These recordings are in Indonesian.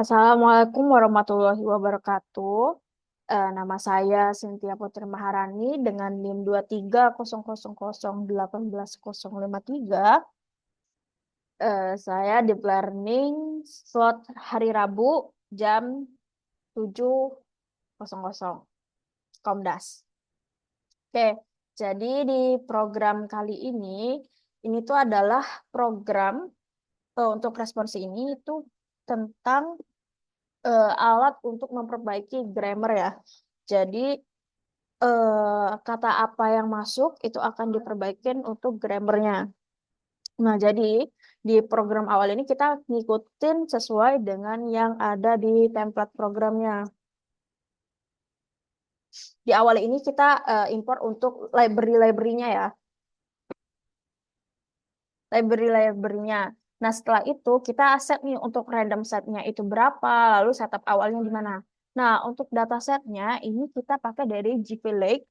Assalamualaikum warahmatullahi wabarakatuh. Nama saya Cynthia Putri Maharani dengan NIM 2300018053. Saya di planning slot hari Rabu jam 7.00 Komdas. Oke, jadi di program kali ini tuh adalah program untuk responsi ini itu tentang alat untuk memperbaiki grammar ya. Jadi kata apa yang masuk itu akan diperbaikin untuk grammarnya. Nah, jadi di program awal ini kita ngikutin sesuai dengan yang ada di template programnya. Di awal ini kita import untuk library-library-nya ya, library-library-nya. Nah, setelah itu kita set nih untuk random setnya itu berapa, lalu setup awalnya gimana. Nah, untuk datasetnya ini kita pakai dari GP Lake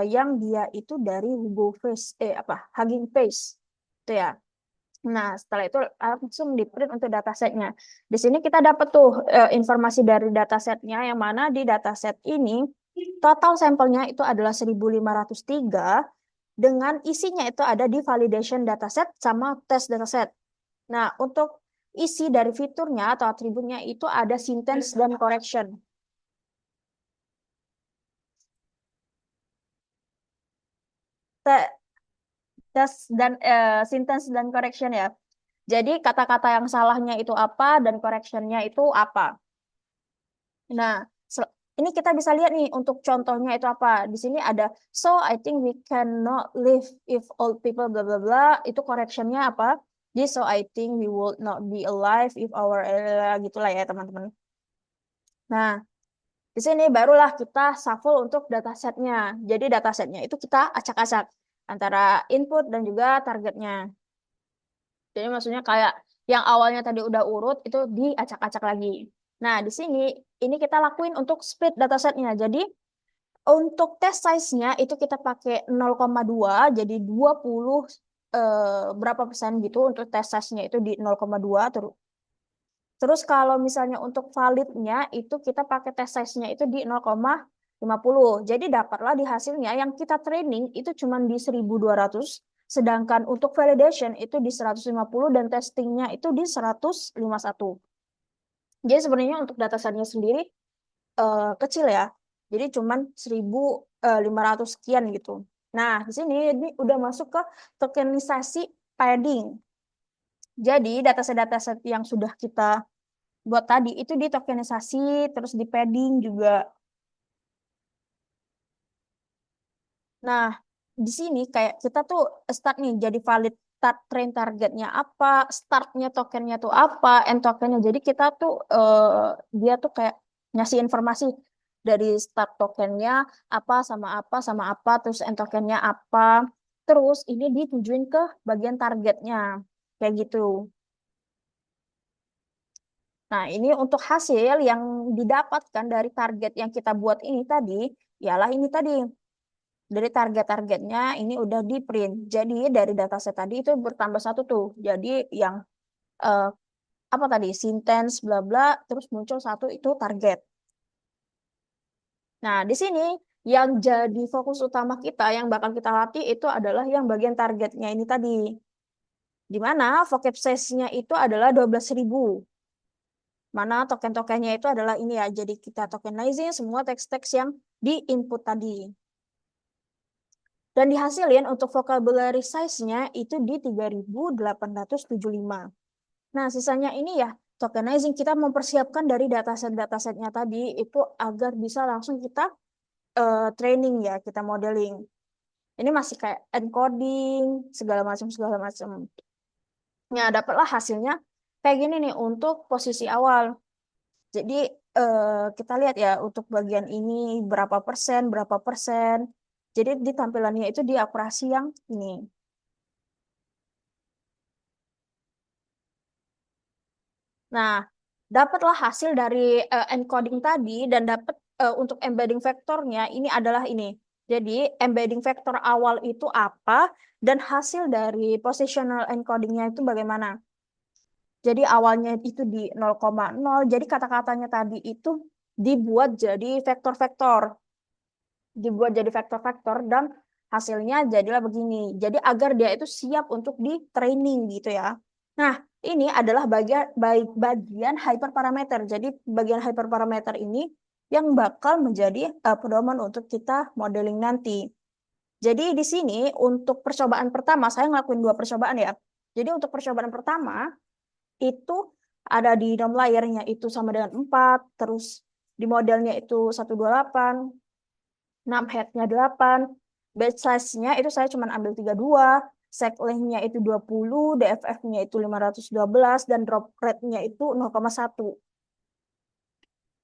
yang dia itu dari Hugging Face, Hugging Face, itu ya. Nah, setelah itu langsung di print untuk datasetnya. Di sini kita dapat tuh informasi dari datasetnya, yang mana di dataset ini total sampelnya itu adalah 1503 dengan isinya itu ada di validation dataset sama test dataset. Nah, untuk isi dari fiturnya atau atributnya itu ada sentence dan correction. Te- Test dan sentence dan correction ya. Jadi kata-kata yang salahnya itu apa dan correctionnya itu apa. Nah, ini kita bisa lihat nih untuk contohnya itu apa. Di sini ada, so I think we cannot live if old people bla bla bla. Itu correctionnya apa? Jadi so I think we would not be alive if our gitulah ya teman-teman. Nah, di sini barulah kita shuffle untuk datasetnya. Jadi datasetnya itu kita acak-acak antara input dan juga targetnya. Jadi maksudnya kayak yang awalnya tadi udah urut itu diacak-acak lagi. Nah, di sini ini kita lakuin untuk split datasetnya. Jadi untuk test size-nya itu kita pakai 0,2 jadi 20 berapa persen gitu untuk test size-nya itu di 0,2 terus. Terus kalau misalnya untuk validnya itu kita pakai test size-nya itu di 0,50. Jadi dapatlah di hasilnya yang kita training itu cuma di 1.200, sedangkan untuk validation itu di 150 dan testingnya itu di 151. Jadi sebenarnya untuk datasetnya sendiri kecil ya. Jadi cuman 1.500 sekian gitu. Nah, di sini ini udah masuk ke tokenisasi padding. Jadi dataset-dataset yang sudah kita buat tadi itu di tokenisasi terus di padding juga. Nah, di sini kayak kita tuh start nih jadi valid start train targetnya apa, startnya tokennya tuh apa, end tokennya. Jadi kita tuh dia tuh kayak ngasih informasi dari start tokennya sama apa, terus end tokennya apa. Terus ini ditujuin ke bagian targetnya. Kayak gitu. Nah, ini untuk hasil yang didapatkan dari target yang kita buat ini tadi, ialah ini tadi. Dari target-targetnya ini udah di print. Jadi dari dataset tadi itu bertambah satu tuh. Jadi yang eh, apa tadi? Sentence bla bla terus muncul satu itu target. Nah, di sini yang jadi fokus utama kita yang bakal kita latih itu adalah yang bagian targetnya ini tadi. Di mana vocab size-nya itu adalah 12.000. Mana token-tokennya itu adalah ini ya. Jadi kita tokenizing semua teks-teks yang di input tadi. Dan dihasilin untuk vocabulary size-nya itu di 3.875. Nah, sisanya ini ya tokenizing kita mempersiapkan dari dataset-datasetnya tadi itu agar bisa langsung kita training ya, kita modeling. Ini masih kayak encoding, segala macam segala macam. Nah, dapatlah hasilnya kayak gini nih untuk posisi awal. Jadi kita lihat ya untuk bagian ini berapa persen. Jadi di tampilannya itu di akurasi yang ini. Nah, dapatlah hasil dari encoding tadi dan dapat untuk embedding vektornya ini adalah ini. Jadi embedding vektor awal itu apa dan hasil dari positional encodingnya itu bagaimana? Jadi awalnya itu di 0,0. Jadi kata-katanya tadi itu dibuat jadi vektor-vektor. Dibuat jadi vektor-vektor dan hasilnya jadilah begini. Jadi agar dia itu siap untuk di training gitu ya. Nah, ini adalah bagian hyperparameter. Jadi bagian hyperparameter ini yang bakal menjadi pedoman untuk kita modeling nanti. Jadi di sini untuk percobaan pertama, saya ngelakuin dua percobaan ya. Jadi untuk percobaan pertama, itu ada di DOM layernya itu sama dengan 4, terus di modelnya itu 128, 6 headnya 8, batch size-nya itu saya cuma ambil 32, sec length-nya itu 20, DFF-nya itu 512, dan drop rate-nya itu 0,1.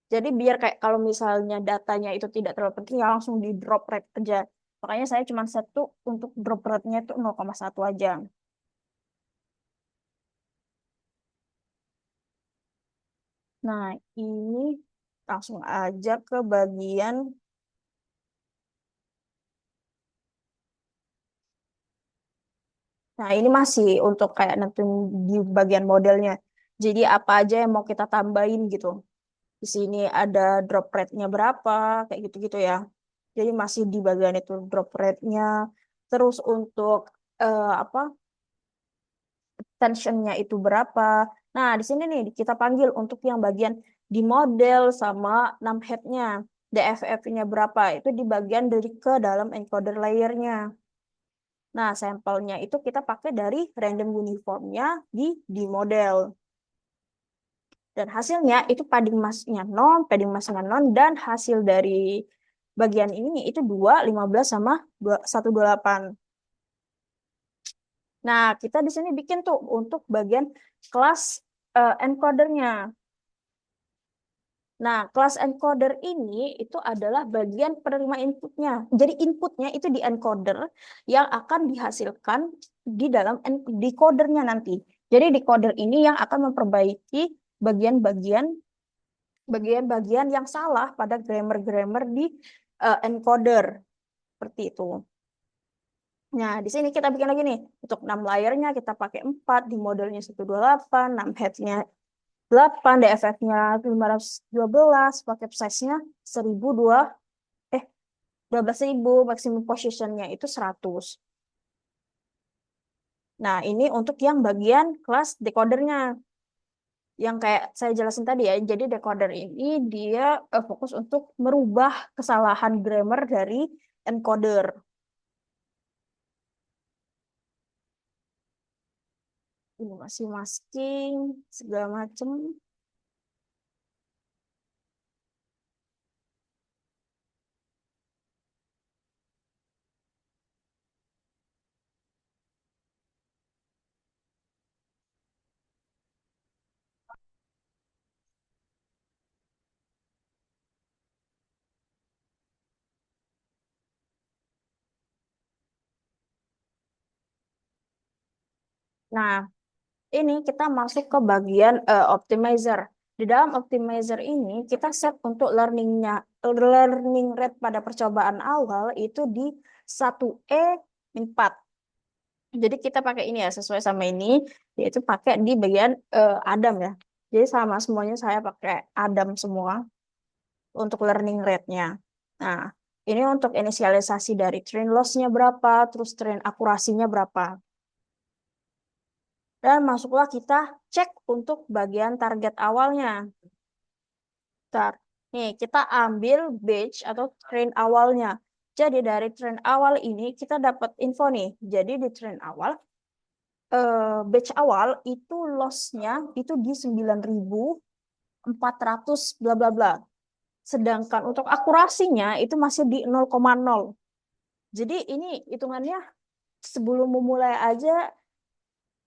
Jadi biar kayak kalau misalnya datanya itu tidak terlalu penting, ya langsung di drop rate aja. Makanya saya cuma set tuh untuk drop rate-nya itu 0,1 aja. Nah, ini langsung aja ke bagian. Nah, ini masih untuk kayak nentuin di bagian modelnya. Jadi apa aja yang mau kita tambahin gitu. Di sini ada drop rate-nya berapa, kayak gitu-gitu ya. Jadi masih di bagian itu drop rate-nya. Terus untuk apa tensionnya itu berapa. Nah, di sini nih kita panggil untuk yang bagian di model sama 6 head-nya. DFF-nya berapa, itu di bagian dari ke dalam encoder layer-nya. Nah, sampelnya itu kita pakai dari random uniformnya di model. Dan hasilnya itu padding mass-nya non, padding mass-nya non, dan hasil dari bagian ini itu 2, 15 sama 128. Nah, kita di sini bikin tuh untuk bagian kelas encodernya. Nah, kelas encoder ini itu adalah bagian penerima inputnya. Jadi inputnya itu di encoder yang akan dihasilkan di dalam decodernya nanti. Jadi decoder ini yang akan memperbaiki bagian-bagian bagian-bagian yang salah pada grammar-grammar di encoder. Seperti itu. Nah, di sini kita bikin lagi nih. Untuk 6 layernya kita pakai 4, di modelnya 128, 6 headsnya 8, DFF-nya 512, pakai size-nya 1002, 12.000, maximum position-nya itu 100. Nah, ini untuk yang bagian kelas decodernya. Yang kayak saya jelasin tadi ya, jadi decoder ini dia fokus untuk merubah kesalahan grammar dari encoder. Ini masih masking, segala macem. Nah, ini kita masuk ke bagian optimizer. Di dalam optimizer ini kita set untuk learning rate pada percobaan awal itu di 1E4. Jadi kita pakai ini ya sesuai sama ini, yaitu pakai di bagian Adam ya. Jadi sama semuanya saya pakai Adam semua untuk learning rate-nya. Nah, ini untuk inisialisasi dari train loss-nya berapa, terus train akurasinya berapa. Dan masuklah kita cek untuk bagian target awalnya. Bentar. Nih, kita ambil batch atau train awalnya. Jadi dari train awal ini kita dapat info nih. Jadi di train awal, batch awal itu loss-nya itu di 9.400 bla bla bla. Sedangkan untuk akurasinya itu masih di 0,0. Jadi ini hitungannya sebelum memulai aja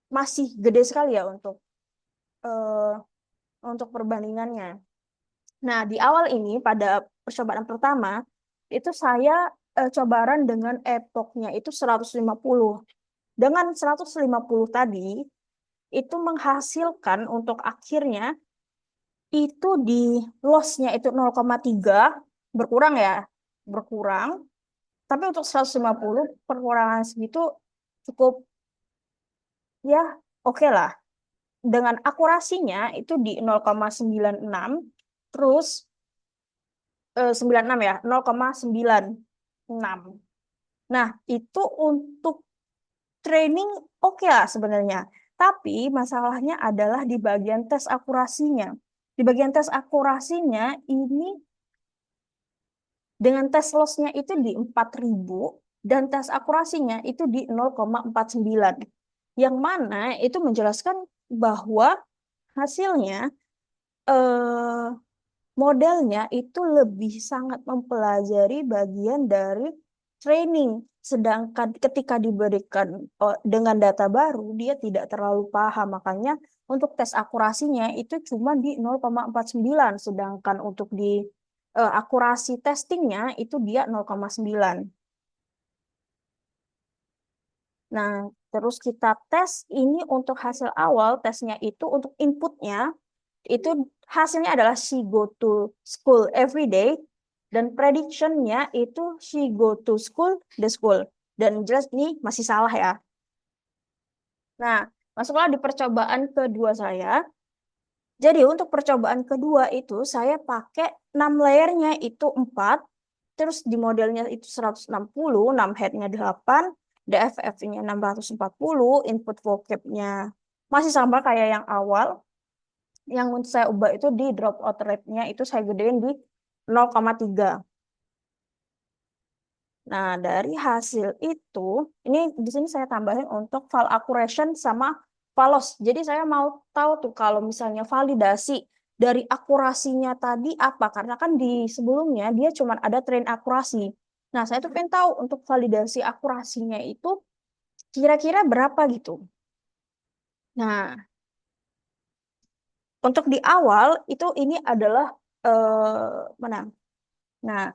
masih gede sekali ya untuk perbandingannya. Nah, di awal ini pada percobaan pertama itu saya cobaran dengan epochnya itu 150. Dengan 150 tadi itu menghasilkan untuk akhirnya itu di loss-nya itu 0,3 berkurang ya, berkurang. Tapi untuk 150 perkurangan segitu cukup ya oke lah. dengan akurasinya itu di 0,96, terus 96 ya, 0,96. Nah, itu untuk training oke lah sebenarnya. Tapi masalahnya adalah di bagian tes akurasinya. Di bagian tes akurasinya ini dengan tes lossnya itu di 4.000 dan tes akurasinya itu di 0,49. Yang mana itu menjelaskan bahwa hasilnya eh, modelnya itu lebih sangat mempelajari bagian dari training. Sedangkan ketika diberikan dengan data baru, dia tidak terlalu paham. Makanya untuk tes akurasinya itu cuma di 0,49. Sedangkan untuk di akurasi testingnya itu dia 0,9. Nah, terus kita tes ini untuk hasil awal tesnya itu untuk inputnya itu hasilnya adalah she go to school every day dan predictionnya itu she go to school the school dan jelas ini masih salah ya. Nah, masuklah di percobaan kedua saya. Jadi untuk percobaan kedua itu saya pakai 6 layernya itu 4, terus di modelnya itu 160, 6 headnya 8, DFF-nya 640, input vocab-nya masih sama kayak yang awal. Yang saya ubah itu di dropout rate-nya itu saya gedein di 0,3. Nah, dari hasil itu, ini di sini saya tambahin untuk val accuracy sama valos. Jadi saya mau tahu tuh kalau misalnya validasi dari akurasinya tadi apa? Karena kan di sebelumnya dia cuma ada train akurasi. Nah, saya tuh pengen tahu untuk validasi akurasinya itu kira-kira berapa gitu. Nah, untuk di awal itu ini adalah mana? Nah,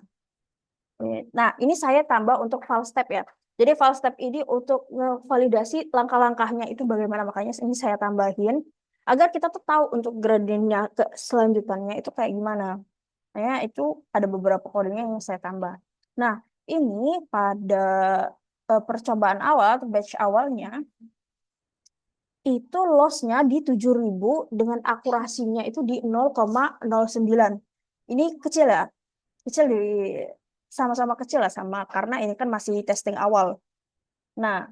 Nah, ini saya tambah untuk file step ya. Jadi file step ini untuk ngevalidasi langkah-langkahnya itu bagaimana. Makanya ini saya tambahin agar kita tuh tahu untuk gradiennya ke selanjutannya itu kayak gimana. Nah, itu ada beberapa kodenya yang saya tambah. Nah, ini pada percobaan awal atau batch awalnya itu lossnya di 7.000 dengan akurasinya itu di 0,09. Ini kecil ya, kecil di sama-sama kecil lah sama karena ini kan masih testing awal. Nah,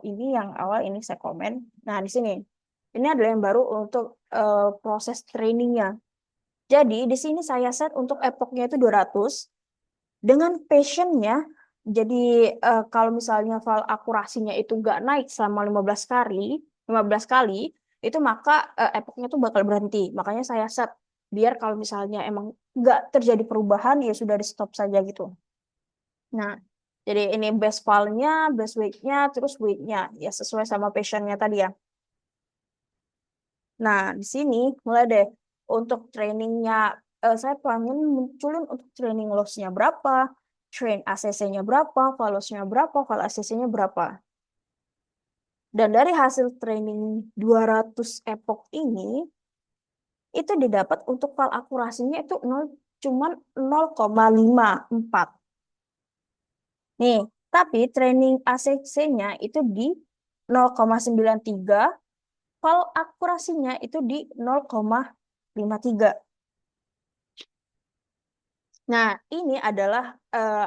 ini yang awal ini saya komen. Nah, di sini ini adalah yang baru untuk proses trainingnya. Jadi di sini saya set untuk epochnya itu 200 dengan passionnya. Jadi kalau misalnya file akurasinya itu nggak naik selama 15 kali itu maka epochnya itu bakal berhenti. Makanya saya set biar kalau misalnya emang nggak terjadi perubahan ya sudah di stop saja gitu. Nah, jadi ini base file-nya, base weight-nya, terus weight-nya. Ya, sesuai sama passion-nya tadi ya. Nah, di sini mulai deh. Untuk trainingnya, saya pengen munculin untuk training loss-nya berapa, train ACC-nya berapa, nya berapa, val ACC-nya berapa. Dan dari hasil training 200 epoch ini, itu didapat untuk val akurasinya itu 0, cuman 0,54. Nih, tapi training ACC-nya itu di 0,93, val akurasinya itu di 0,53. Nah, ini adalah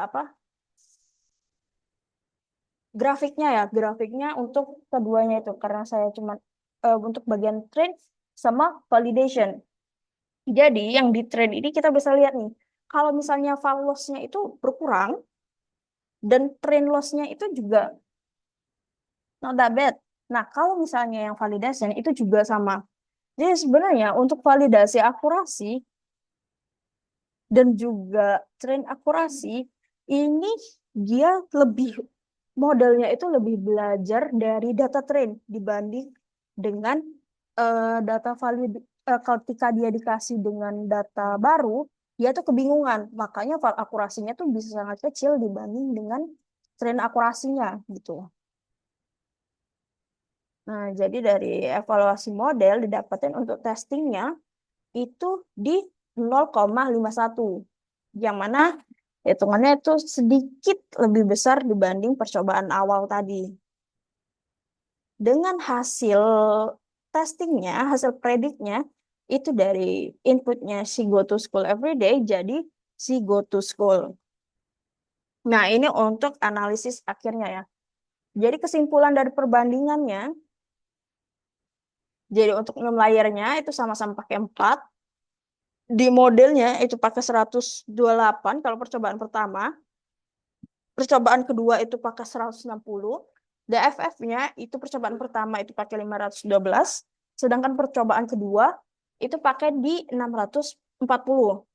apa? Grafiknya ya, grafiknya untuk keduanya itu karena saya cuma untuk bagian train sama validation. Jadi yang di train ini kita bisa lihat nih, kalau misalnya val loss-nya itu berkurang dan train loss-nya itu juga not that bad. Nah, kalau misalnya yang validation itu juga sama. Jadi sebenarnya untuk validasi akurasi dan juga train akurasi ini dia lebih modelnya itu lebih belajar dari data train dibanding dengan data valid ketika dia dikasih dengan data baru dia tuh kebingungan makanya val akurasinya tuh bisa sangat kecil dibanding dengan train akurasinya gitu. Nah, jadi dari evaluasi model didapatkan untuk testingnya itu di 0,51. Yang mana hitungannya itu sedikit lebih besar dibanding percobaan awal tadi. Dengan hasil testingnya, hasil prediknya itu dari inputnya si go to school every day jadi si go to school. Nah, ini untuk analisis akhirnya ya. Jadi kesimpulan dari perbandingannya, jadi untuk 6 layernya itu sama-sama pakai 4. Di modelnya itu pakai 128 kalau percobaan pertama. Percobaan kedua itu pakai 160. DFF-nya itu percobaan pertama itu pakai 512. Sedangkan percobaan kedua itu pakai di 640.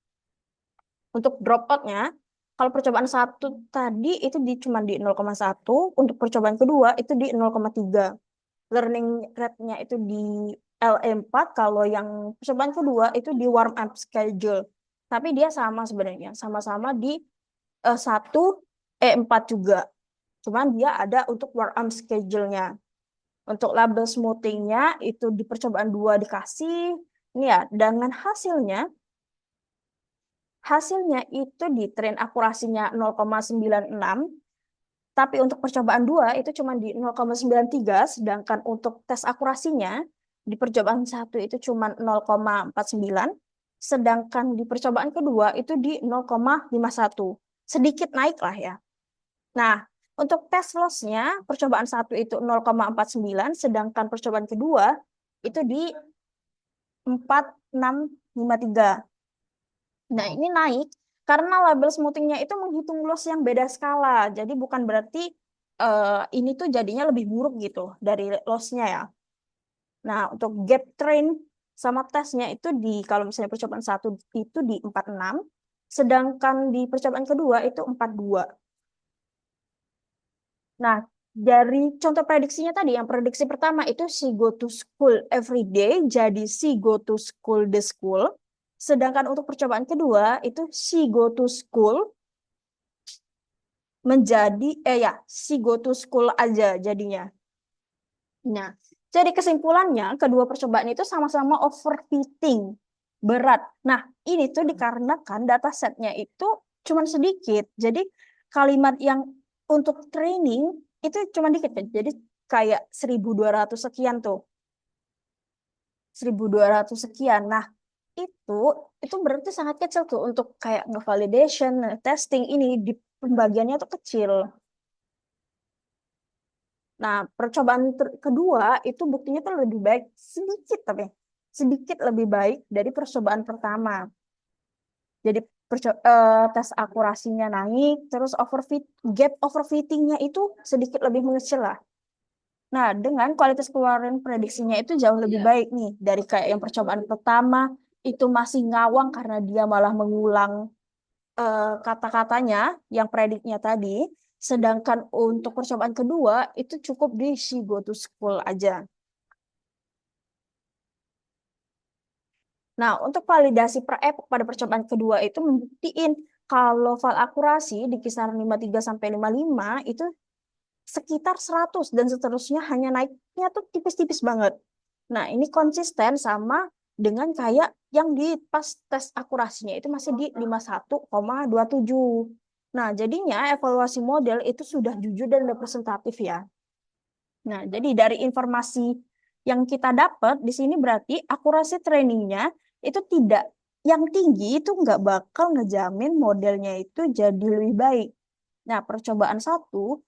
Untuk dropout-nya, kalau percobaan satu tadi itu cuma di 0,1. Untuk percobaan kedua itu di 0,3. Learning rate-nya itu di LE4. Kalau yang percobaan kedua itu di warm up schedule. Tapi dia sama sebenarnya. Sama-sama di 1 E4 juga. Cuman dia ada untuk warm up schedule-nya. Untuk label smoothing-nya itu di percobaan 2 dikasih. Ini ya, dengan hasilnya itu di train akurasinya 0,96. Tapi untuk percobaan 2 itu cuma di 0,93, sedangkan untuk tes akurasinya di percobaan 1 itu cuma 0,49, sedangkan di percobaan kedua itu di 0,51. Sedikit naik lah ya. Nah, untuk tes loss-nya percobaan 1 itu 0,49, sedangkan percobaan kedua itu di 4,653. Nah, ini naik karena label smoothing-nya itu menghitung loss yang beda skala. Jadi bukan berarti ini tuh jadinya lebih buruk gitu dari loss-nya ya. Nah, untuk gap train sama tesnya itu di kalau misalnya percobaan 1 itu di 46, sedangkan di percobaan kedua itu 42. Nah, dari contoh prediksinya tadi, yang prediksi pertama itu si go to school every day jadi si go to school the school. Sedangkan untuk percobaan kedua itu si go to school menjadi si go to school aja jadinya. Nah, jadi kesimpulannya kedua percobaan itu sama-sama overfitting berat. Nah, ini tuh dikarenakan datasetnya itu cuma sedikit. Jadi kalimat yang untuk training itu cuma dikit kan. Jadi kayak 1.200 sekian tuh. 1.200 sekian. Nah, itu itu berarti sangat kecil tuh untuk kayak nge-validation, testing ini di pembagiannya tuh kecil. Nah, percobaan kedua itu buktinya tuh lebih baik sedikit tapi sedikit lebih baik dari percobaan pertama. Jadi tes akurasinya naik, terus gap overfittingnya itu sedikit lebih mengecil lah. Nah, dengan kualitas keluaran prediksinya itu jauh lebih baik nih dari kayak yang percobaan pertama itu masih ngawang karena dia malah mengulang kata-katanya yang prediknya tadi. Sedangkan untuk percobaan kedua itu cukup di si go to school aja. Nah, untuk validasi per epoch pada percobaan kedua itu membuktiin kalau file akurasi di kisaran 53 sampai 55 itu sekitar 100 dan seterusnya hanya naiknya tuh tipis-tipis banget. Nah, ini konsisten sama dengan kayak yang di pas tes akurasinya itu masih di 51,27. Nah, jadinya evaluasi model itu sudah jujur dan representatif ya. Nah, jadi dari informasi yang kita dapat di sini berarti akurasi trainingnya itu tidak yang tinggi itu nggak bakal ngejamin modelnya itu jadi lebih baik. Nah, percobaan 1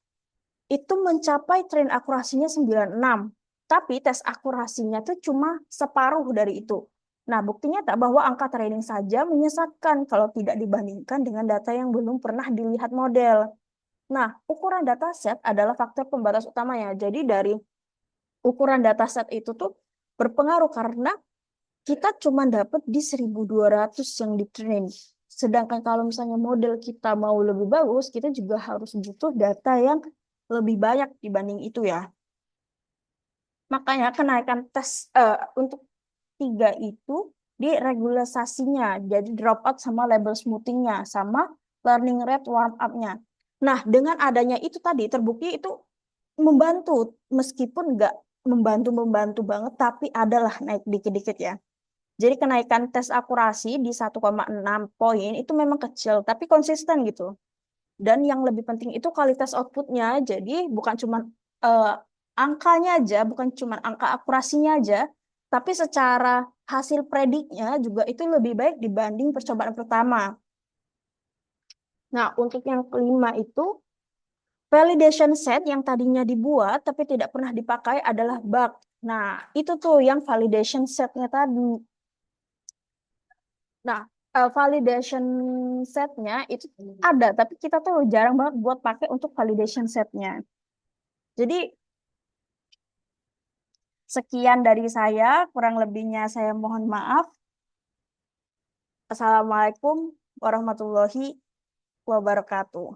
itu mencapai train akurasinya 96. Tapi tes akurasinya tuh cuma separuh dari itu. Nah, buktinya tak bahwa angka training saja menyesatkan kalau tidak dibandingkan dengan data yang belum pernah dilihat model. Nah, ukuran dataset adalah faktor pembatas utamanya. Jadi dari ukuran dataset itu tuh berpengaruh karena kita cuma dapat di 1.200 yang di-train. Sedangkan kalau misalnya model kita mau lebih bagus, kita juga harus butuh data yang lebih banyak dibanding itu ya. Makanya kenaikan tes untuk 3 itu di regulasasinya, jadi dropout sama label smoothingnya, sama learning rate warm up-nya. Nah, dengan adanya itu tadi terbukti itu membantu, meskipun nggak membantu banget, tapi adalah naik dikit-dikit ya. Jadi kenaikan tes akurasi di 1,6 poin itu memang kecil, tapi konsisten gitu. Dan yang lebih penting itu kualitas outputnya. Jadi bukan cuma angkanya aja, bukan cuma angka akurasinya aja, Tapi secara hasil prediknya juga itu lebih baik dibanding percobaan pertama. Nah, untuk yang kelima itu, validation set yang tadinya dibuat tapi tidak pernah dipakai adalah bug. Nah, itu tuh yang validation setnya tadi. Nah, validation setnya itu ada, tapi kita tuh jarang banget buat pakai untuk validation setnya. Jadi, sekian dari saya, kurang lebihnya saya mohon maaf. Assalamualaikum warahmatullahi wabarakatuh.